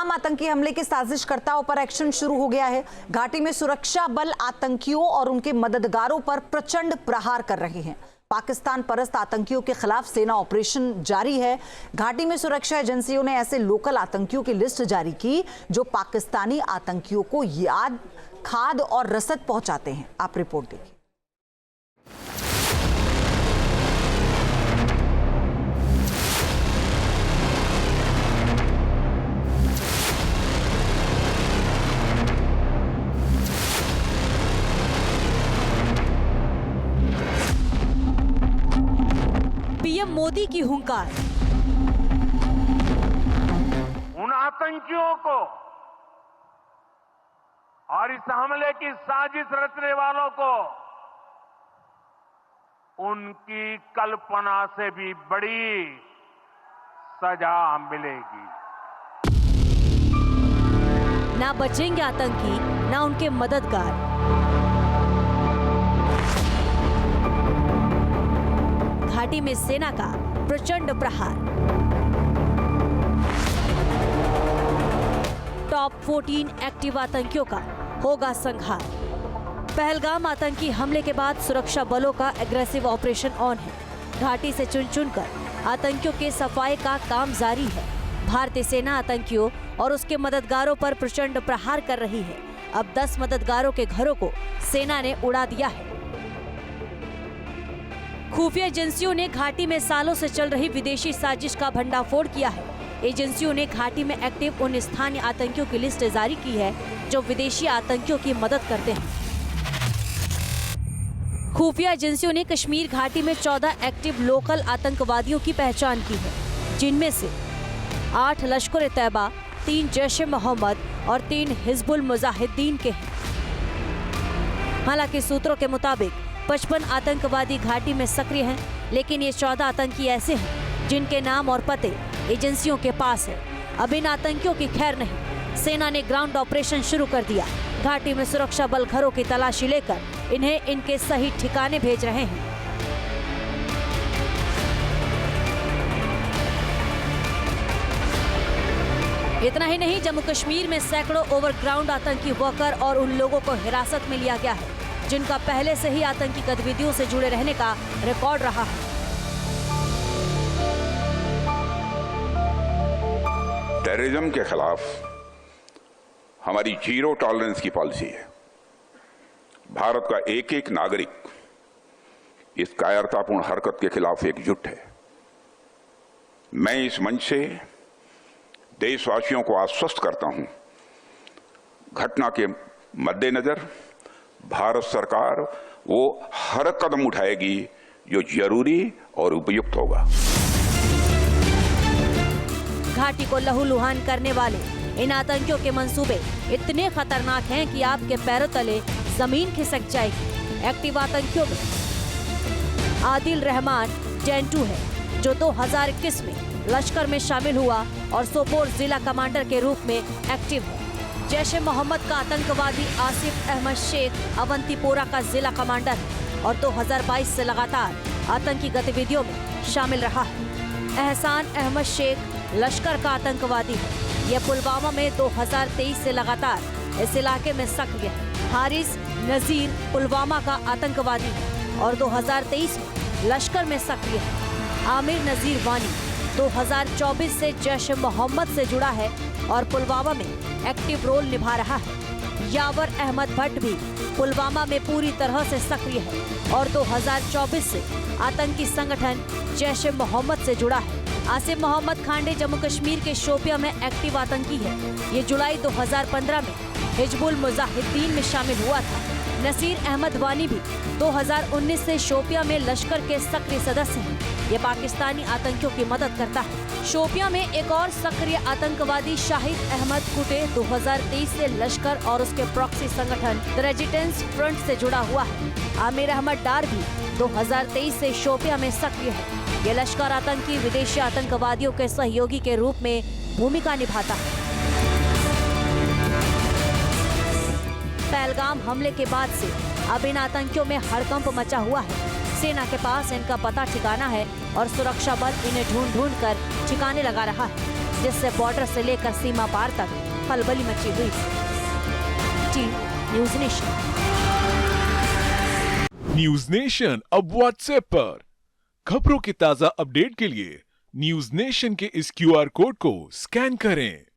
आतंकी हमले के साजिशकर्ताओं पर एक्शन शुरू हो गया है। घाटी में सुरक्षा बल आतंकियों और उनके मददगारों पर प्रचंड प्रहार कर रहे हैं। पाकिस्तान परस्त आतंकियों के खिलाफ सेना ऑपरेशन जारी है। घाटी में सुरक्षा एजेंसियों ने ऐसे लोकल आतंकियों की लिस्ट जारी की जो पाकिस्तानी आतंकियों को खाद और रसद पहुंचाते हैं। आप रिपोर्ट देखिए। पीएम मोदी की हुंकार। उन आतंकियों को और इस हमले की साजिश रचने वालों को उनकी कल्पना से भी बड़ी सजा मिलेगी। ना बचेंगे आतंकी, ना उनके मददगार। घाटी में सेना का प्रचंड प्रहार। टॉप 14 एक्टिव आतंकियों का होगा संहार। पहलगाम आतंकी हमले के बाद सुरक्षा बलों का एग्रेसिव ऑपरेशन ऑन है। घाटी से चुन चुनकर आतंकियों के सफाई का काम जारी है। भारतीय सेना आतंकियों और उसके मददगारों पर प्रचंड प्रहार कर रही है। अब 10 मददगारों के घरों को सेना ने उड़ा दिया है। खुफिया एजेंसियों ने घाटी में सालों से चल रही विदेशी साजिश का भंडाफोड़ किया है। एजेंसियों ने घाटी में एक्टिव उन स्थानीय आतंकियों की लिस्ट जारी की है जो विदेशी आतंकियों की मदद करते हैं। खुफिया एजेंसियों ने कश्मीर घाटी में 14 एक्टिव लोकल आतंकवादियों की पहचान की है, जिनमें से 8 लश्कर ए तैयबा, 3 जैश ए मोहम्मद और 3 हिजबुल मुजाहिदीन के हैं। हालांकि सूत्रों के मुताबिक 55 आतंकवादी घाटी में सक्रिय हैं, लेकिन ये 14 आतंकी ऐसे हैं जिनके नाम और पते एजेंसियों के पास है। अब इन आतंकियों की खैर नहीं। सेना ने ग्राउंड ऑपरेशन शुरू कर दिया। घाटी में सुरक्षा बल घरों की तलाशी लेकर इन्हें इनके सही ठिकाने भेज रहे हैं। इतना ही नहीं, जम्मू कश्मीर में सैकड़ों ओवरग्राउंड आतंकी वर्कर और उन लोगों को हिरासत में लिया गया है जिनका पहले से ही आतंकी गतिविधियों से जुड़े रहने का रिकॉर्ड रहा है। टेररिज्म के खिलाफ हमारी जीरो टॉलरेंस की पॉलिसी है। भारत का एक एक नागरिक इस कायरतापूर्ण हरकत के खिलाफ एकजुट है। मैं इस मंच से देशवासियों को आश्वस्त करता हूं, घटना के मद्देनजर भारत सरकार वो हर कदम उठाएगी जो जरूरी और उपयुक्त होगा। घाटी को लहूलुहान करने वाले इन आतंकियों के मंसूबे इतने खतरनाक हैं कि आपके पैरों तले जमीन खिसक जाएगी। एक्टिव आतंकियों में आदिल रहमान जेंटू है, जो 2021 में लश्कर में शामिल हुआ और सोपोर जिला कमांडर के रूप में एक्टिव है। जैश ए मोहम्मद का आतंकवादी आसिफ अहमद शेख अवंतीपोरा का जिला कमांडर है और 2022 से लगातार आतंकी गतिविधियों में शामिल रहा है। एहसान अहमद शेख लश्कर का आतंकवादी है। यह पुलवामा में 2023 से लगातार इस इलाके में सक्रिय है। हारिस नजीर पुलवामा का आतंकवादी है और 2023 में लश्कर में सक्रिय है। आमिर नजीर वानी 2024 से जैश ए मोहम्मद से जुड़ा है और पुलवामा में एक्टिव रोल निभा रहा है। यावर अहमद भट्ट भी पुलवामा में पूरी तरह से सक्रिय है और 2024 से आतंकी संगठन जैश ए मोहम्मद से जुड़ा है। आसिफ मोहम्मद खांडे जम्मू कश्मीर के शोपिया में एक्टिव आतंकी है। ये जुलाई 2015 में हिजबुल मुजाहिदीन में शामिल हुआ था। नसीर अहमद वानी भी 2019 से शोपिया में लश्कर के सक्रिय सदस्य हैं। ये पाकिस्तानी आतंकियों की मदद करता है। शोपिया में एक और सक्रिय आतंकवादी शाहिद अहमद कुटे 2023 से लश्कर और उसके प्रॉक्सी संगठन द रेजिस्टेंस फ्रंट से जुड़ा हुआ है। आमिर अहमद डार भी 2023 से शोपिया में सक्रिय है। ये लश्कर आतंकी विदेशी आतंकवादियों के सहयोगी के रूप में भूमिका निभाता है। पहलगाम हमले के बाद से अब इन आतंकियों में हड़कंप मचा हुआ है। सेना के पास इनका पता ठिकाना है और सुरक्षा बल इन्हें ढूंढ ढूंढ कर ठिकाने लगा रहा है। जिससे बॉर्डर से लेकर सीमा पार तक खलबली मची हुई। News nation. न्यूज नेशन अब व्हाट्सएप पर खबरों की ताजा अपडेट के लिए न्यूज नेशन के इस QR कोड को स्कैन करें।